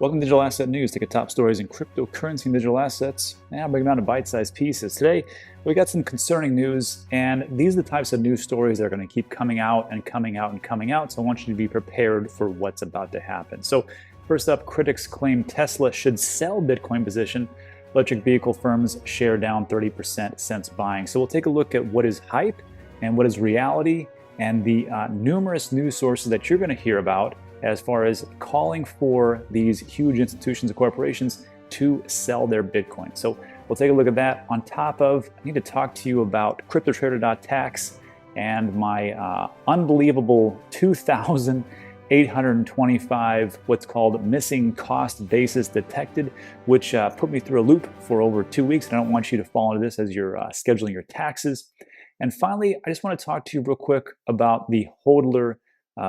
Welcome to Digital Asset News. Take a top stories in cryptocurrency and digital assets. Now break them down to bite-sized pieces. Today, we got some concerning news, and these are the types of news stories that are going to keep coming out and coming out and coming out. So I want you to be prepared for what's about to happen. So first up, critics claim Tesla should sell Bitcoin position. Electric vehicle firms share down 30% since buying. So we'll take a look at what is hype and what is reality, and the numerous news sources that you're going to hear about as far as calling for these huge institutions and corporations to sell their Bitcoin. So we'll take a look at that. On top of, I need to talk to you about CryptoTrader.tax and my unbelievable 2,825 what's called missing cost basis detected, which put me through a loop for over 2 weeks. And I don't want you to fall into this as you're scheduling your taxes. And finally, I just want to talk to you real quick about the hodler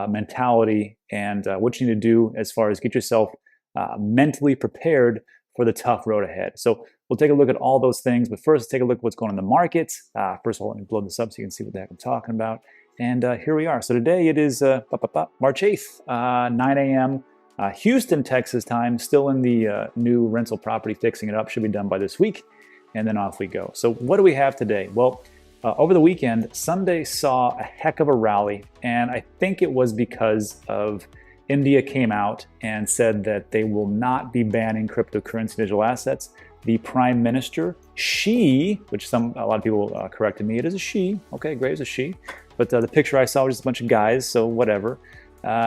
mentality and what you need to do as far as get yourself mentally prepared for the tough road ahead. So we'll take a look at all those things, but first take a look at what's going on in the markets. First of all, let me blow this up so you can see what the heck I'm talking about. And here we are. So today it is March 8th, 9 a.m. Houston, Texas time, still in the new rental property, fixing it up. Should be done by this week. And then off we go. So what do we have today? Well, over the weekend, Sunday saw a heck of a rally, and I think it was because of India came out and said that they will not be banning cryptocurrency digital assets. The Prime Minister, which a lot of people corrected me, it is a she. Okay, great, it's a she. But the picture I saw was just a bunch of guys, so whatever.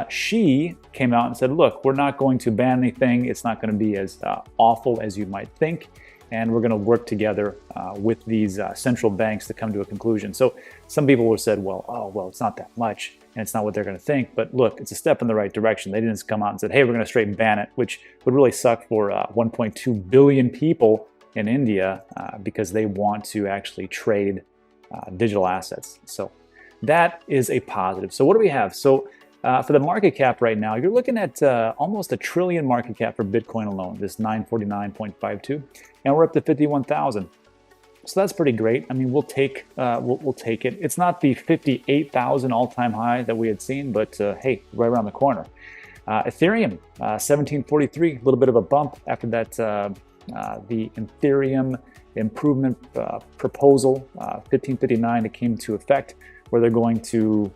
She came out and said, look, we're not going to ban anything. It's not going to be as awful as you might think. And we're going to work together with these central banks to come to a conclusion. So some people have said, well, it's not that much, and it's not what they're going to think. But look, it's a step in the right direction. They didn't just come out and said, hey, we're going to straight ban it, which would really suck for 1.2 billion people in India because they want to actually trade digital assets. So that is a positive. So what do we have? So for the market cap right now, you're looking at almost $1 trillion market cap for Bitcoin alone, this 949.52, and we're up to 51,000. So that's pretty great. I mean, we'll take it. It's not the 58,000 all-time high that we had seen, but hey, right around the corner. Ethereum, 1743, a little bit of a bump after that. The Ethereum improvement proposal, 1559, that came into effect, where they're going to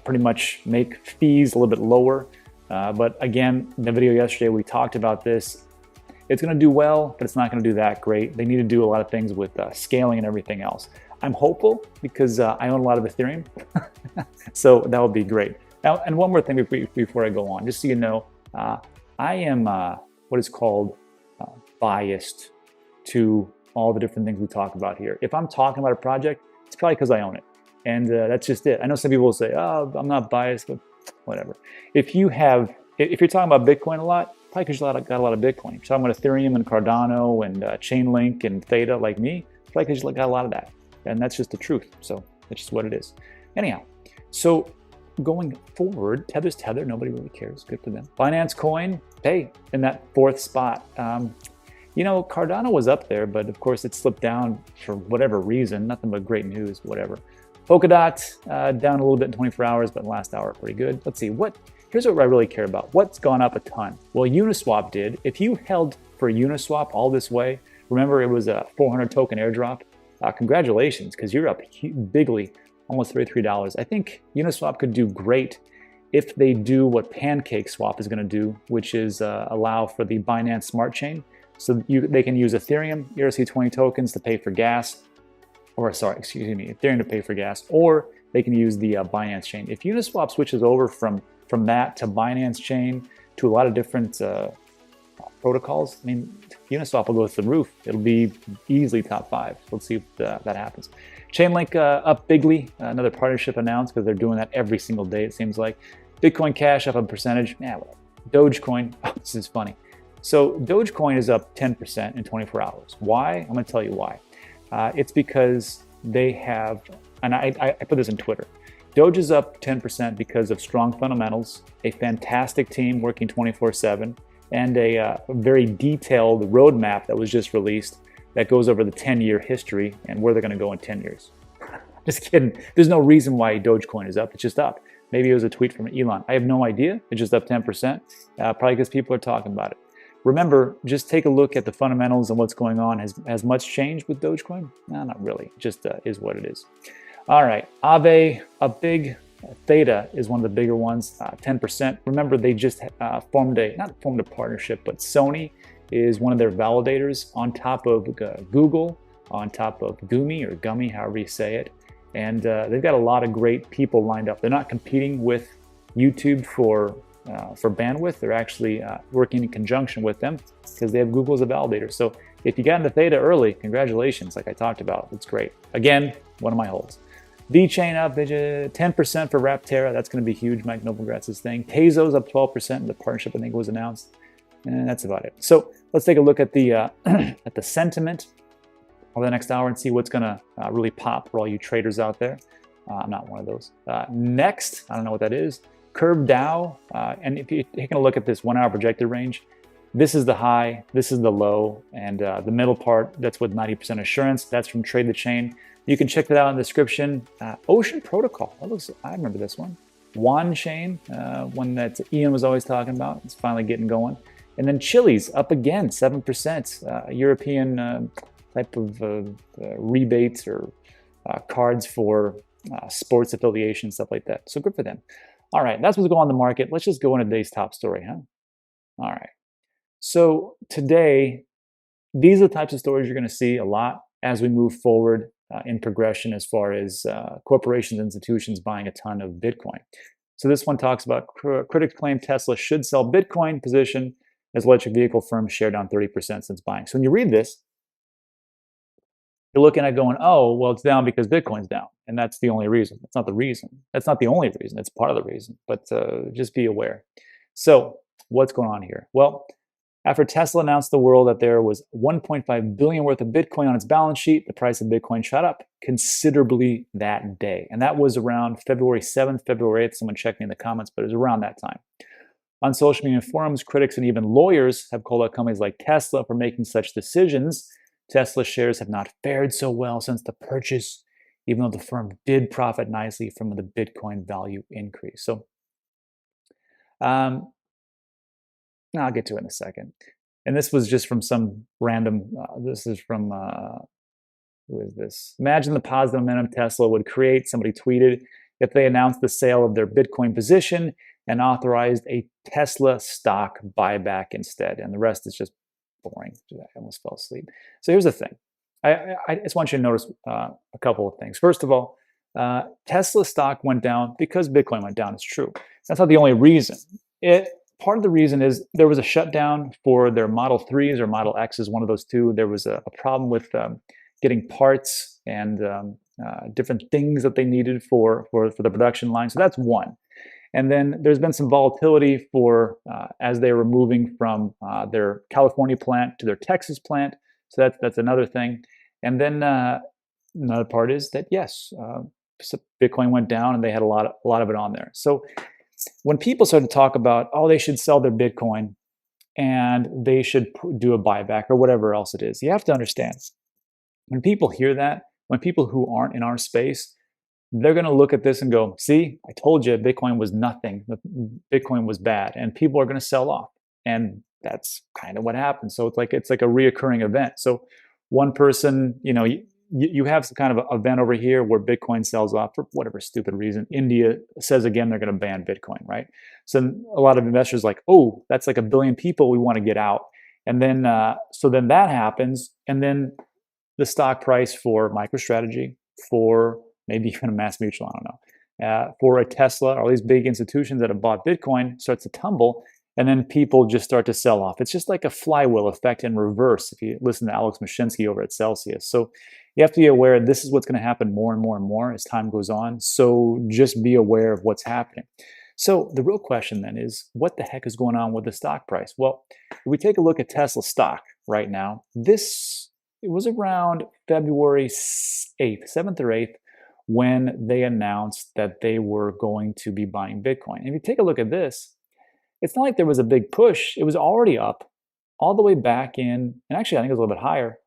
pretty much make fees a little bit lower. But again, in the video yesterday, we talked about this. It's going to do well, but it's not going to do that great. They need to do a lot of things with scaling and everything else. I'm hopeful because I own a lot of Ethereum. So that would be great. Now, and one more thing before I go on, just so you know, I am what is called biased to all the different things we talk about here. If I'm talking about a project, it's probably because I own it. And that's just it. I know some people will say, oh, I'm not biased, but whatever. If you're talking about Bitcoin a lot, probably because you got a lot of Bitcoin. If you're talking about Ethereum and Cardano and Chainlink and Theta like me, probably because you got a lot of that. And that's just the truth. So that's just what it is. Anyhow, so going forward, Tether's Tether. Nobody really cares. Good for them. Binance Coin, hey, in that fourth spot. Cardano was up there, but of course it slipped down for whatever reason. Nothing but great news, whatever. Polkadot down a little bit in 24 hours, but last hour pretty good. Let's see, here's what I really care about. What's gone up a ton? Well, Uniswap did. If you held for Uniswap all this way, remember it was a 400 token airdrop. Congratulations, because you're up bigly, almost $33. I think Uniswap could do great if they do what PancakeSwap is going to do, which is allow for the Binance Smart Chain. So they can use Ethereum, ERC20 tokens to pay for gas. Ethereum to pay for gas, or they can use the Binance chain. If Uniswap switches over from that to Binance chain to a lot of different protocols, I mean, Uniswap will go through the roof. It'll be easily top 5. Let's see if that happens. Chainlink up bigly, another partnership announced because they're doing that every single day, it seems like. Bitcoin Cash up a percentage. Dogecoin, this is funny. So Dogecoin is up 10% in 24 hours. Why? I'm going to tell you why. It's because they have, and I put this in Twitter, Doge is up 10% because of strong fundamentals, a fantastic team working 24/7, and a very detailed roadmap that was just released that goes over the 10-year history and where they're going to go in 10 years. Just kidding. There's no reason why Dogecoin is up. It's just up. Maybe it was a tweet from Elon. I have no idea. It's just up 10%, probably because people are talking about it. remember, just take a look at the fundamentals and what's going on. Has much changed with Dogecoin? No, not really. It just is what it is. All right, Aave, a big Theta is one of the bigger ones, 10%. Remember, they just not formed a partnership, but Sony is one of their validators on top of Google, on top of Gumi or Gummy, however you say it. And they've got a lot of great people lined up. They're not competing with YouTube for bandwidth. They're actually working in conjunction with them because they have Google as a validator. So if you got into Theta early, congratulations, like I talked about. It's great. Again, one of my holds. VeChain up 10% for Rapterra. That's going to be huge. Mike Novogratz's thing. Tezos up 12%. The partnership, I think, was announced. And that's about it. So let's take a look at the at the sentiment over the next hour and see what's going to really pop for all you traders out there. I'm not one of those. Next, I don't know what that is. Curve Dow. And if you're taking a look at this 1 hour projected range, this is the high, this is the low, and the middle part, that's with 90% assurance. That's from Trade the Chain. You can check that out in the description. Ocean Protocol. I remember this one. Wan Chain, one that Ian was always talking about. It's finally getting going. And then Chiliz up again, 7%. European type of rebates or cards for sports affiliation, stuff like that. So good for them. All right, that's what's going on in the market. Let's just go into today's top story, huh? All right. So today, these are the types of stories you're going to see a lot as we move forward in progression as far as corporations, institutions buying a ton of Bitcoin. So this one talks about critics claim Tesla should sell Bitcoin position as electric vehicle firms share down 30% since buying. So when you read this, you're looking at going, oh, well, it's down because Bitcoin's down. And that's the only reason. That's not the reason. That's not the only reason. It's part of the reason. But just be aware. So what's going on here? Well, after Tesla announced to the world that there was 1.5 billion worth of Bitcoin on its balance sheet, the price of Bitcoin shot up considerably that day. And that was around February 7th, February 8th. Someone checked me in the comments, but it was around that time. On social media forums, critics and even lawyers have called out companies like Tesla for making such decisions. Tesla shares have not fared so well since the purchase, even though the firm did profit nicely from the Bitcoin value increase. So, I'll get to it in a second. And this was just from some random, this is from, who is this? Imagine the positive momentum Tesla would create, somebody tweeted, if they announced the sale of their Bitcoin position and authorized a Tesla stock buyback instead. And the rest is just boring. I almost fell asleep. So here's the thing. I just want you to notice a couple of things. First of all, Tesla stock went down because Bitcoin went down. It's true. That's not the only reason. Part of the reason is there was a shutdown for their Model 3s or Model X's, one of those two. There was a problem with getting parts and different things that they needed for the production line. So that's one. And then there's been some volatility for as they were moving from their California plant to their Texas plant. So that's another thing. And then another part is that yes, Bitcoin went down and they had a lot of it on there. So when people start to talk about, oh, they should sell their Bitcoin and they should do a buyback or whatever else it is, you have to understand, when people hear that, when people who aren't in our space, they're going to look at this and go, see, I told you Bitcoin was nothing. Bitcoin was bad. And people are going to sell off. And that's kind of what happens. So it's like a reoccurring event. So one person, you have some kind of event over here where Bitcoin sells off for whatever stupid reason. India says again they're going to ban Bitcoin, right? So a lot of investors are like, oh, that's like 1 billion people, we want to get out. And then so then that happens, and then the stock price for MicroStrategy, for maybe even a MassMutual, I don't know, for a Tesla, or all these big institutions that have bought Bitcoin starts to tumble, and then people just start to sell off. It's just like a flywheel effect in reverse if you listen to Alex Mashinsky over at Celsius. So you have to be aware this is what's going to happen more and more and more as time goes on. So just be aware of what's happening. So the real question then is, what the heck is going on with the stock price? Well, if we take a look at Tesla stock right now, it was around February 8th, 7th or 8th, when they announced that they were going to be buying Bitcoin. And if you take a look at this, it's not like there was a big push. It was already up all the way back in, and actually I think it was a little bit higher,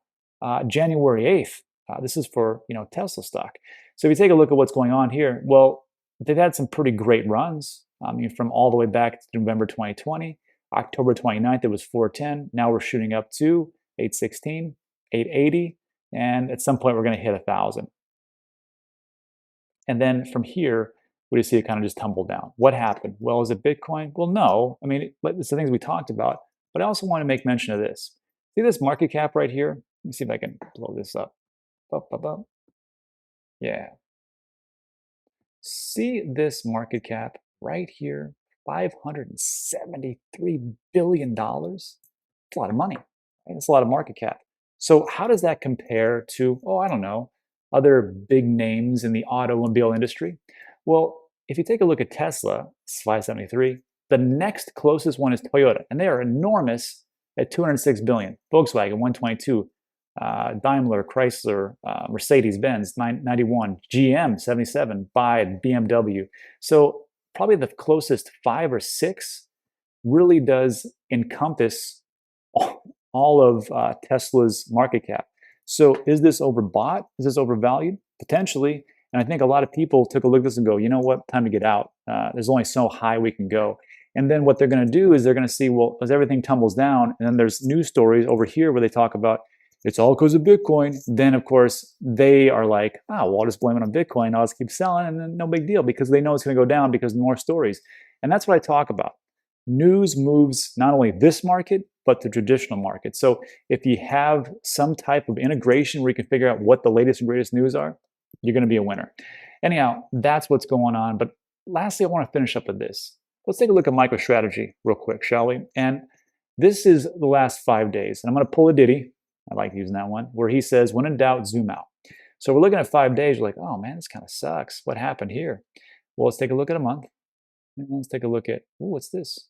January 8th. This is for Tesla stock. So if you take a look at what's going on here, well, they've had some pretty great runs. I mean, from all the way back to November 2020, October 29th, it was 410. Now we're shooting up to 816, 880, and at some point we're going to hit 1,000. And then from here, we just see it kind of just tumble down. What happened? Well, is it Bitcoin? Well, no. I mean, it's the things we talked about, but I also want to make mention of this. See this market cap right here? Let me see if I can blow this up. Up. Yeah. See this market cap right here? $573 billion. It's a lot of money. Right? It's a lot of market cap. So how does that compare to, oh, I don't know, other big names in the automobile industry? Well, if you take a look at Tesla, it's 573. The next closest one is Toyota, and they are enormous at 206 billion. Volkswagen, 122. Daimler, Chrysler, Mercedes-Benz, 91, GM, 77, BMW. So probably the closest 5 or 6 really does encompass all of Tesla's market cap. So is this overbought? Is this overvalued? Potentially. And I think a lot of people took a look at this and go, you know what, time to get out. There's only so high we can go. And then what they're going to do is they're going to see, well, as everything tumbles down, and then there's news stories over here where they talk about it's all because of Bitcoin. Then, of course, they are like, oh, well, I'll just blame it on Bitcoin. I'll just keep selling, and then no big deal because they know it's going to go down because more stories. And that's what I talk about. News moves not only this market, but the traditional market. So if you have some type of integration where you can figure out what the latest and greatest news are, you're going to be a winner. Anyhow, that's what's going on. But lastly, I want to finish up with this. Let's take a look at MicroStrategy real quick, shall we? And this is the last 5 days. And I'm going to pull a Diddy. I like using that one, where he says, when in doubt, zoom out. So we're looking at 5 days. You're like, oh man, this kind of sucks. What happened here? Well, let's take a look at a month. And let's take a look at, what's this?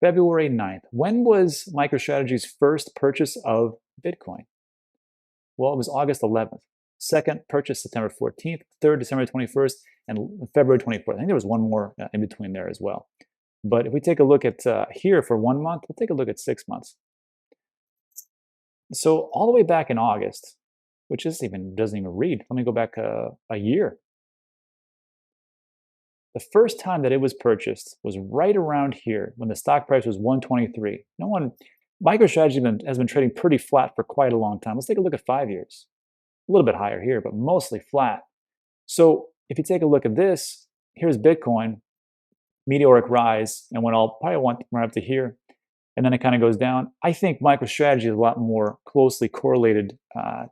February 9th. When was MicroStrategy's first purchase of Bitcoin? Well, it was August 11th. Second purchase, September 14th. Third, December 21st. And February 24th. I think there was one more in between there as well. But if we take a look at here for 1 month, we'll take a look at 6 months. So all the way back in August, which doesn't even read. Let me go back a year. The first time that it was purchased was right around here when the stock price was 123. MicroStrategy has been trading pretty flat for quite a long time. Let's take a look at 5 years. A little bit higher here, but mostly flat. So if you take a look at this, here's Bitcoin, meteoric rise, and when I'll probably want right up to here, and then it kind of goes down. I think MicroStrategy is a lot more closely correlated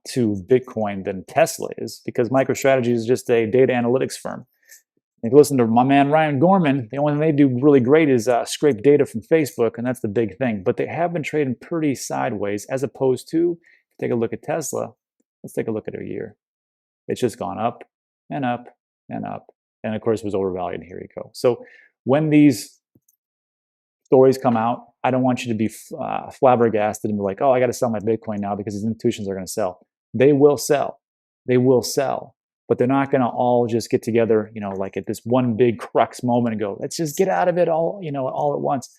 to Bitcoin than Tesla is, because MicroStrategy is just a data analytics firm. If you listen to my man Ryan Gorman, the only thing they do really great is scrape data from Facebook, and that's the big thing. But they have been trading pretty sideways, as opposed to, take a look at Tesla. Let's take a look at a year. It's just gone up and up and up. And of course, it was overvalued. Here you go. So when these stories come out, I don't want you to be flabbergasted and be like, oh, I got to sell my Bitcoin now because these institutions are going to sell. They will sell. They will sell. But they're not going to all just get together, like at this one big crux moment and go, let's just get out of it all at once.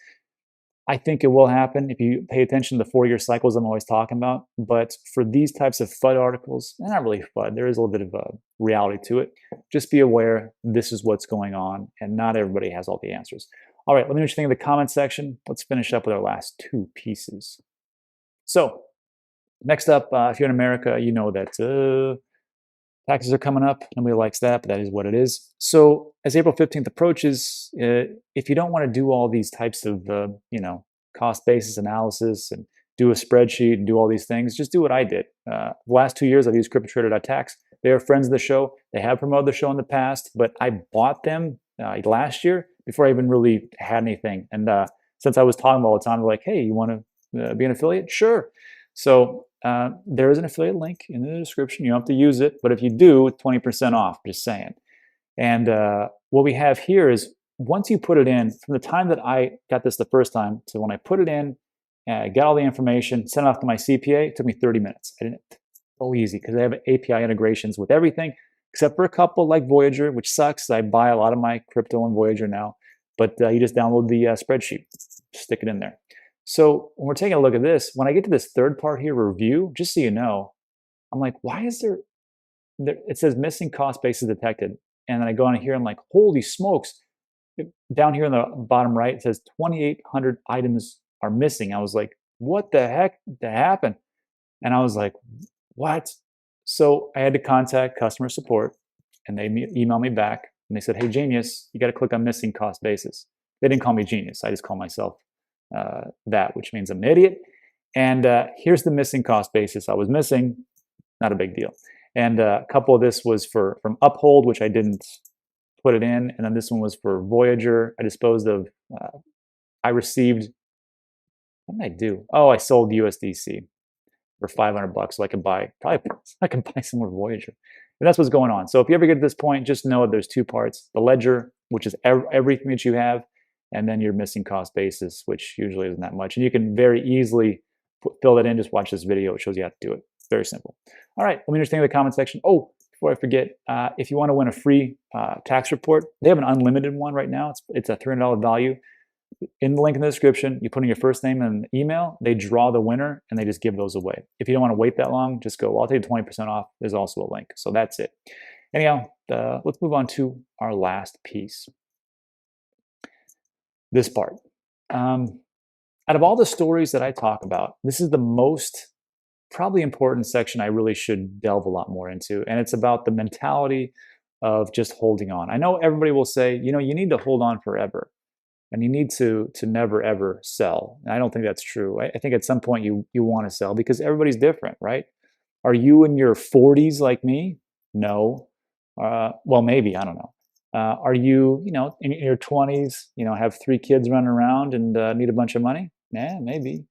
I think it will happen if you pay attention to the 4-year cycles I'm always talking about. But for these types of FUD articles, not really FUD, there is a little bit of a reality to it. Just be aware this is what's going on, and not everybody has all the answers. All right, let me know what you think in the comment section. Let's finish up with our last 2 pieces. So next up, if you're in America, you know that taxes are coming up. Nobody likes that, but that is what it is. So as April 15th approaches, if you don't want to do all these types of, cost basis analysis and do a spreadsheet and do all these things, just do what I did. The last 2 years, I've used CryptoTrader.tax. They are friends of the show. They have promoted the show in the past, but I bought them last year before I even really had anything. And since I was talking all the time, they're like, hey, you want to be an affiliate? Sure. So there is an affiliate link in the description. You don't have to use it, but if you do, 20% off, just saying. And what we have here is once you put it in, from the time that I got this the first time to when I put it in, got all the information, sent it off to my CPA, it took me 30 minutes. So easy because they have API integrations with everything, except for a couple like Voyager, which sucks. I buy a lot of my crypto on Voyager now, but you just download the spreadsheet, stick it in there. So when we're taking a look at this, when I get to this third part here, review, just so you know, I'm like, why is there it says missing cost basis detected. And then I go on here, I'm like, holy smokes, down here in the bottom right, it says 2,800 items are missing. I was like, what the heck happened? And I was like, what? So I had to contact customer support, and they emailed me back and they said, hey, genius, you got to click on missing cost basis. They didn't call me genius. I just call myself that, which means I'm an idiot. And here's the missing cost basis I was missing. Not a big deal. And a couple of this was from Uphold, which I didn't put it in. And then this one was for Voyager. I disposed of, I received, what did I do? Oh, I sold USDC for $500, so I can buy some more Voyager. And that's what's going on. So if you ever get to this point, just know there's two parts: the ledger, which is everything that you have, and then your missing cost basis, which usually isn't that much. And you can very easily fill that in. Just watch this video; it shows you how to do it. It's very simple. All right, let me understand in the comment section. Oh, before I forget, if you want to win a free tax report, they have an unlimited one right now. It's a $300 value. In the link in the description, you put in your first name and email, they draw the winner, and they just give those away. If you don't want to wait that long, just go, well, I'll take 20% off. There's also a link. So that's it. Anyhow, let's move on to our last piece. This part. Out of all the stories that I talk about, this is the most probably important section I really should delve a lot more into. And it's about the mentality of just holding on. I know everybody will say, you need to hold on forever. And you need to never, ever sell. And I don't think that's true. I think at some point you want to sell because everybody's different, right? Are you in your 40s like me? No. Well, maybe, I don't know. Are you, in your 20s, have 3 kids running around and need a bunch of money? Yeah, maybe.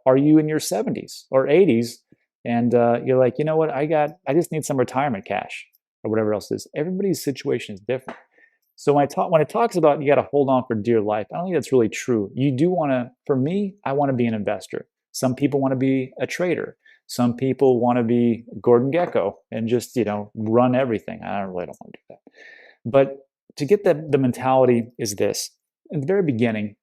Are you in your 70s or 80s and you're like, you know what, I just need some retirement cash or whatever else it is. Everybody's situation is different. So when it talks about you got to hold on for dear life, I don't think that's really true. You do want to, for me, I want to be an investor. Some people want to be a trader. Some people want to be Gordon Gekko and just, run everything. I really don't want to do that. But to get the mentality is this. In the very beginning,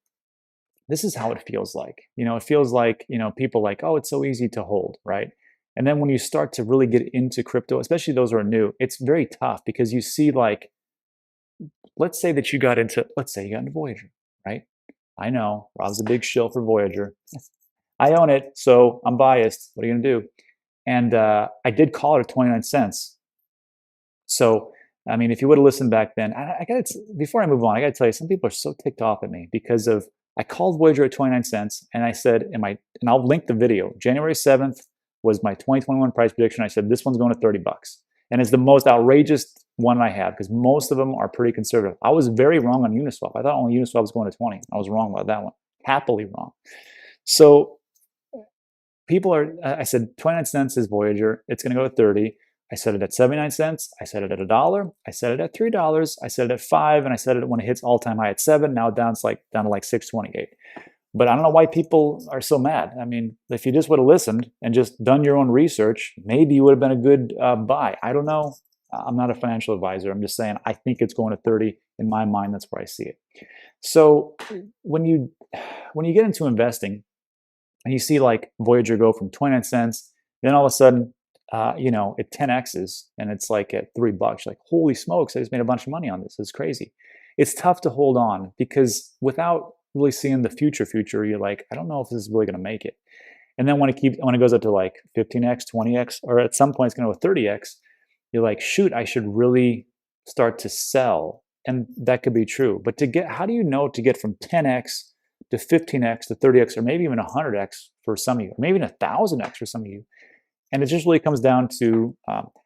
this is how it feels like. It feels like, people like, oh, it's so easy to hold, right? And then when you start to really get into crypto, especially those who are new, it's very tough because you see like, let's say you got into Voyager, right? I know, Rob's a big shill for Voyager. I own it, so I'm biased. What are you gonna do? And I did call it at 29 cents. So, I mean, if you would have listened back then, before I move on, I gotta tell you, some people are so ticked off at me because I called Voyager at 29 cents and I said, and I'll link the video, January 7th was my 2021 price prediction. I said, this one's going to $30. And it's the most outrageous one I have because most of them are pretty conservative. I was very wrong on Uniswap. I thought only Uniswap was going to 20. I was wrong about that one. Happily wrong. So I said 29 cents is Voyager. It's going to go to 30. I said it at 79 cents. I said it at $1. I said it at $3. I said it at $5. And I said it when it hits all-time high at 7. Now down to like 628. But I don't know why people are so mad. I mean, if you just would have listened and just done your own research, maybe you would have been a good buy. I don't know. I'm not a financial advisor. I'm just saying I think it's going to 30. In my mind, that's where I see it. So when you get into investing and you see like Voyager go from 29 cents, then all of a sudden, it 10x's and it's like at $3. Like, holy smokes, I just made a bunch of money on this. It's crazy. It's tough to hold on because without really seeing the future, you're like, I don't know if this is really going to make it. And then when it goes up to like 15x, 20x, or at some point it's going to go 30x, you're like, shoot, I should really start to sell. And that could be true. But how do you know to get from 10x to 15x to 30x, or maybe even 100x for some of you, or maybe even 1,000x for some of you? And it just really comes down to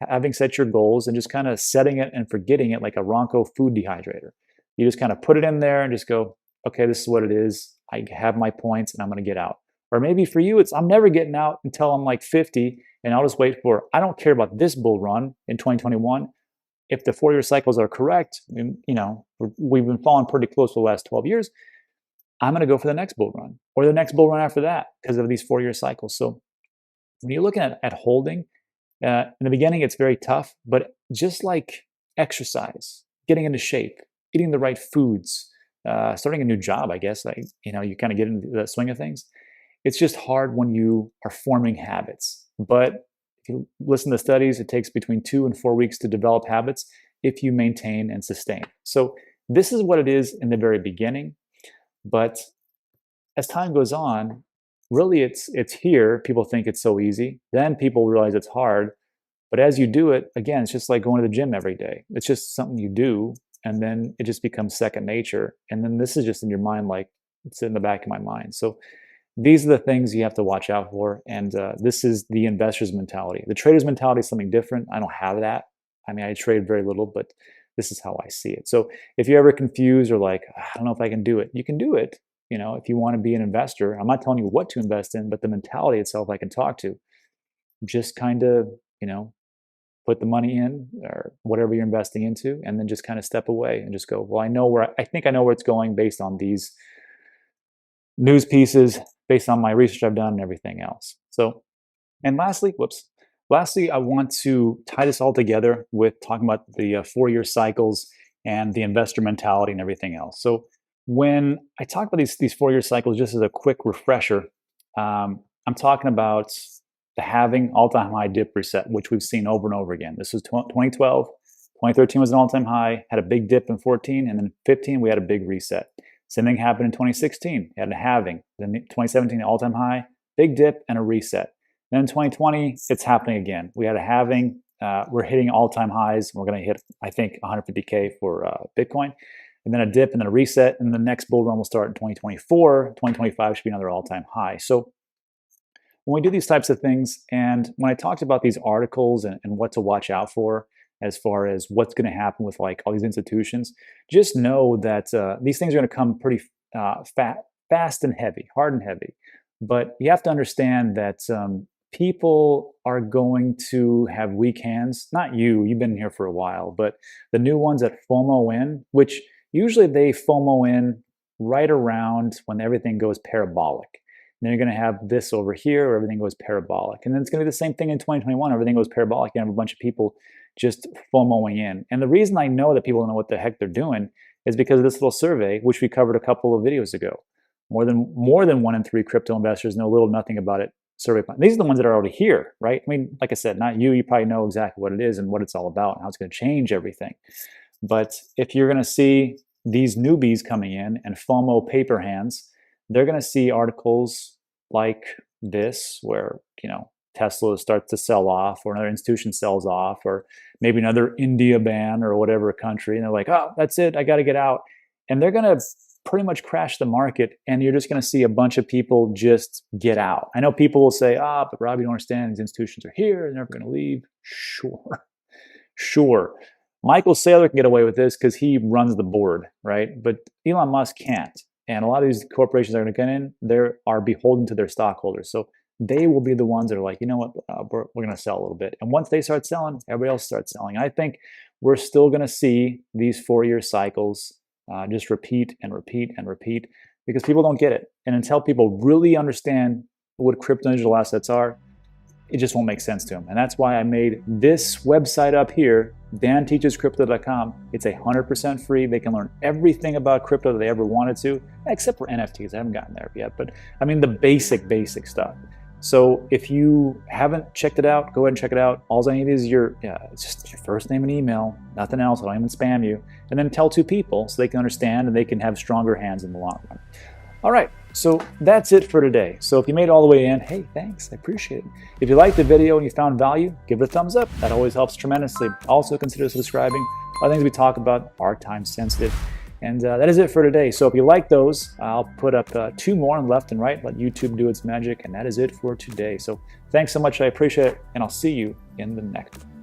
having set your goals and just kind of setting it and forgetting it like a Ronco food dehydrator. You just kind of put it in there and just go, okay, this is what it is. I have my points and I'm going to get out. Or maybe for you, it's I'm never getting out until I'm like 50 and I'll just wait I don't care about this bull run in 2021. If the 4-year cycles are correct, we've been falling pretty close for the last 12 years. I'm going to go for the next bull run or the next bull run after that because of these 4-year cycles. So when you're looking at holding, in the beginning, it's very tough, but just like exercise, getting into shape, eating the right foods, starting a new job, I guess, you kind of get into the swing of things. It's just hard when you are forming habits. But if you listen to studies, it takes between 2 and 4 weeks to develop habits if you maintain and sustain. So this is what it is in the very beginning. But as time goes on, really it's here. People think it's so easy. Then people realize it's hard. But as you do it, again, it's just like going to the gym every day. It's just something you do, and then it just becomes second nature. And then this is just in your mind, like it's in the back of my mind. So these are the things you have to watch out for. And this is the investor's mentality. The trader's mentality is something different. I don't have that. I mean, I trade very little, but this is how I see it. So if you're ever confused or like, I don't know if I can do it, you can do it. You know, if you want to be an investor, I'm not telling you what to invest in, but the mentality itself I can talk to. Just kind of, you know, put the money in or whatever you're investing into, and then just kind of step away and just go, well, I think I know where it's going based on these news pieces, based on my research I've done and everything else. So, and lastly, I want to tie this all together with talking about the 4-year cycles and the investor mentality and everything else. So when I talk about these 4-year cycles, just as a quick refresher, I'm talking about the halving, all-time high, dip, reset, which we've seen over and over again. This was 2012. 2013 was an all-time high, had a big dip in 14, and then 15 we had a big reset. Same thing happened in 2016. We had a halving. Then 2017, all-time high, big dip, and a reset. Then in 2020, it's happening again. We had a halving. We're hitting all-time highs. We're going to hit, I think, 150K for Bitcoin. And then a dip, and then a reset. And the next bull run will start in 2024. 2025 should be another all-time high. So when we do these types of things, and when I talked about these articles and what to watch out for as far as what's going to happen with like all these institutions, just know that these things are going to come pretty fast and heavy, hard and heavy. But you have to understand that people are going to have weak hands. Not you, you've been here for a while, but the new ones that FOMO in, which usually they FOMO in right around when everything goes parabolic. And then you're going to have this over here where everything goes parabolic. And then it's going to be the same thing in 2021. Everything goes parabolic. You have a bunch of people just FOMOing in. And the reason I know that people don't know what the heck they're doing is because of this little survey, which we covered a couple of videos ago. More than 1 in 3 crypto investors know little or nothing about it. Survey. These are the ones that are already here, right? I mean, like I said, not you. You probably know exactly what it is and what it's all about and how it's going to change everything. But if you're going to see these newbies coming in and FOMO paper hands, they're going to see articles like this where, you know, Tesla starts to sell off, or another institution sells off, or maybe another India ban or whatever country. And they're like, oh, that's it. I got to get out. And they're going to pretty much crash the market. And you're just going to see a bunch of people just get out. I know people will say, but Rob, you don't understand. These institutions are here. They're never going to leave. Sure. Michael Saylor can get away with this because he runs the board, right? But Elon Musk can't. And a lot of these corporations that are going to get in, they are beholden to their stockholders. So they will be the ones that are like, you know what, we're going to sell a little bit. And once they start selling, everybody else starts selling. I think we're still going to see these 4-year cycles just repeat and repeat and repeat because people don't get it. And until people really understand what crypto and digital assets are, it just won't make sense to them. And that's why I made this website up here, danteachescrypto.com. It's 100% free. They can learn everything about crypto that they ever wanted to, except for NFTs. I haven't gotten there yet, but I mean the basic stuff. So if you haven't checked it out, go ahead and check it out. All I need is it's just your first name and email, nothing else. I don't even spam you. And then tell 2 people so they can understand and they can have stronger hands in the long run. All right, so that's it for today. So if you made it all the way in, hey, thanks, I appreciate it. If you liked the video and you found value, give it a thumbs up. That always helps tremendously. Also consider subscribing. Other things we talk about are time sensitive. And that is it for today. So if you like those, I'll put up 2 more on left and right, let YouTube do its magic. And that is it for today. So thanks so much. I appreciate it. And I'll see you in the next one.